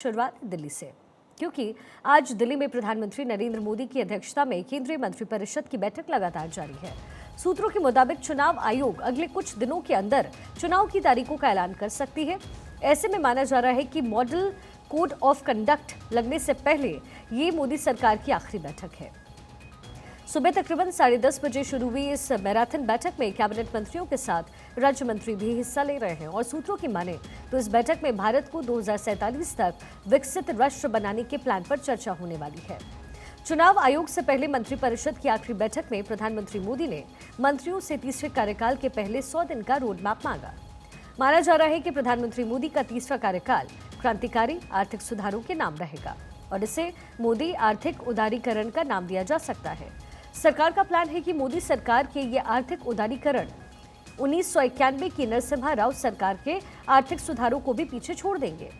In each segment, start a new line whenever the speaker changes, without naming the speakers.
शुरुआत दिल्ली से, क्योंकि आज दिल्ली में प्रधानमंत्री नरेंद्र मोदी की अध्यक्षता में केंद्रीय मंत्रिपरिषद की बैठक लगातार जारी है। सूत्रों के मुताबिक चुनाव आयोग अगले कुछ दिनों के अंदर चुनाव की तारीखों का ऐलान कर सकती है। ऐसे में माना जा रहा है कि मॉडल कोड ऑफ कंडक्ट लगने से पहले ये मोदी सरकार की आखिरी बैठक है। सुबह तकरीबन 10:30 बजे शुरू हुई इस मैराथन बैठक में कैबिनेट मंत्रियों के साथ राज्य मंत्री भी हिस्सा ले रहे हैं और सूत्रों की माने तो इस बैठक में भारत को 2047 तक विकसित राष्ट्र बनाने के प्लान पर चर्चा होने वाली है। चुनाव आयोग से पहले मंत्रिपरिषद की आखिरी बैठक में प्रधानमंत्री मोदी ने मंत्रियों से तीसरे कार्यकाल के पहले 100 दिन का रोड मैप मांगा। माना जा रहा है कि प्रधानमंत्री मोदी का तीसरा कार्यकाल क्रांतिकारी आर्थिक सुधारों के नाम रहेगा और इसे मोदी आर्थिक उदारीकरण का नाम दिया जा सकता है। सरकार का प्लान है कि मोदी सरकार के ये आर्थिक उदारीकरण 1991 की नरसिम्हा राव सरकार के आर्थिक सुधारों को भी पीछे छोड़ देंगे।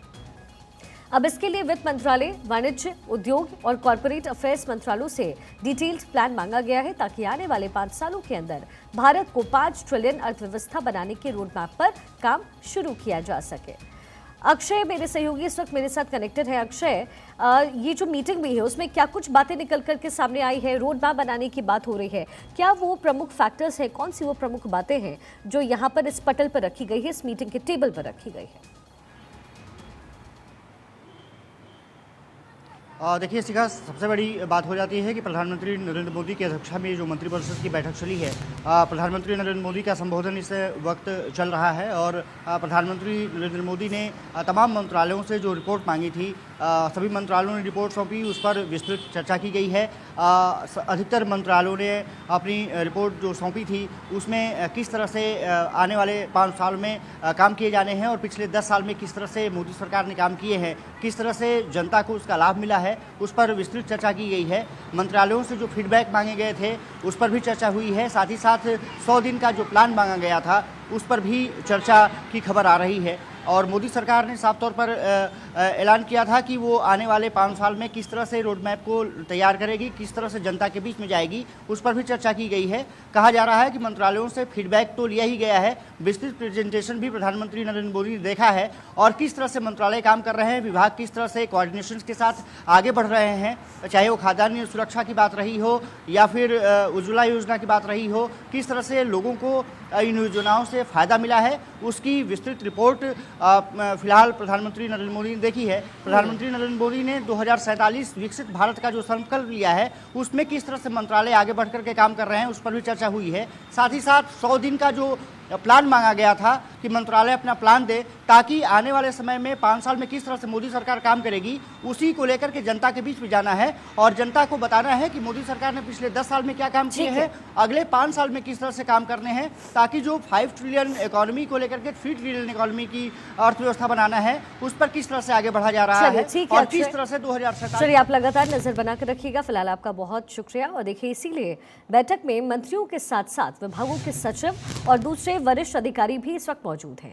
अब इसके लिए वित्त मंत्रालय, वाणिज्य, उद्योग और कॉरपोरेट अफेयर्स मंत्रालयों से डिटेल्ड प्लान मांगा गया है ताकि आने वाले 5 सालों के अंदर भारत को 5 ट्रिलियन अर्थव्यवस्था बनाने के रोड मैप पर काम शुरू किया जा सके। अक्षय मेरे सहयोगी इस वक्त मेरे साथ कनेक्टेड है। अक्षय, ये जो मीटिंग हुई है उसमें क्या कुछ बातें निकल करके सामने आई है? रोड मैप बनाने की बात हो रही है, क्या वो प्रमुख फैक्टर्स हैं? कौन सी वो प्रमुख बातें हैं जो यहाँ पर इस पटल पर रखी गई है, इस मीटिंग के टेबल पर रखी गई है?
देखिए शिखा, सबसे बड़ी बात हो जाती है कि प्रधानमंत्री नरेंद्र मोदी की अध्यक्षता में जो मंत्रिपरिषद की बैठक चली है, प्रधानमंत्री नरेंद्र मोदी का संबोधन इस वक्त चल रहा है और प्रधानमंत्री नरेंद्र मोदी ने तमाम मंत्रालयों से जो रिपोर्ट मांगी थी, सभी मंत्रालयों ने रिपोर्ट सौंपी, उस पर विस्तृत चर्चा की गई है। अधिकतर मंत्रालयों ने अपनी रिपोर्ट जो सौंपी थी उसमें किस तरह से आने वाले 5 साल में काम किए जाने हैं और पिछले 10 साल में किस तरह से मोदी सरकार ने काम किए हैं, किस तरह से जनता को उसका लाभ मिला है, उस पर विस्तृत चर्चा की गई है। मंत्रालयों से जो फीडबैक मांगे गए थे उस पर भी चर्चा हुई है। साथ ही साथ 100 दिन का जो प्लान मांगा गया था उस पर भी चर्चा की खबर आ रही है और मोदी सरकार ने साफ तौर पर ऐलान किया था कि वो आने वाले 5 साल में किस तरह से रोड मैप को तैयार करेगी, किस तरह से जनता के बीच में जाएगी, उस पर भी चर्चा की गई है। कहा जा रहा है कि मंत्रालयों से फीडबैक तो लिया ही गया है, विस्तृत प्रेजेंटेशन भी प्रधानमंत्री नरेंद्र मोदी ने देखा है और किस तरह से मंत्रालय काम कर रहे हैं, विभाग किस तरह से कोऑर्डिनेशन के साथ आगे बढ़ रहे हैं, चाहे वो खाद्यान्न सुरक्षा की बात रही हो या फिर उज्ज्वला योजना की बात रही हो, किस तरह से लोगों को इन योजनाओं से फ़ायदा मिला है, उसकी विस्तृत रिपोर्ट फिलहाल प्रधानमंत्री नरेंद्र मोदी ने देखी है। प्रधानमंत्री नरेंद्र मोदी ने 2047 विकसित भारत का जो संकल्प लिया है उसमें किस तरह से मंत्रालय आगे बढ़ कर के काम कर रहे हैं उस पर भी चर्चा हुई है। साथ ही साथ 100 दिन का जो प्लान मांगा गया था कि मंत्रालय अपना प्लान दे ताकि आने वाले समय में 5 साल में किस तरह से मोदी सरकार काम करेगी, उसी को लेकर के जनता के बीच में जाना है और जनता को बताना है कि मोदी सरकार ने पिछले 10 साल में क्या काम किए हैं, अगले 5 साल में किस तरह से काम करने हैं, ताकि जो 5 ट्रिलियन इकोनॉमी को लेकर के 3 ट्रिलियन इकोनॉमी की अर्थव्यवस्था बनाना है उस पर किस तरह से आगे बढ़ा जा रहा है और किस तरह से 2047।
चलिए, आप लगातार नजर बनाकर रखिएगा। फिलहाल आपका बहुत शुक्रिया। और देखिए, इसीलिए बैठक में मंत्रियों के साथ साथ विभागों के सचिव और दूसरे वरिष्ठ अधिकारी भी इस वक्त मौजूद हैं।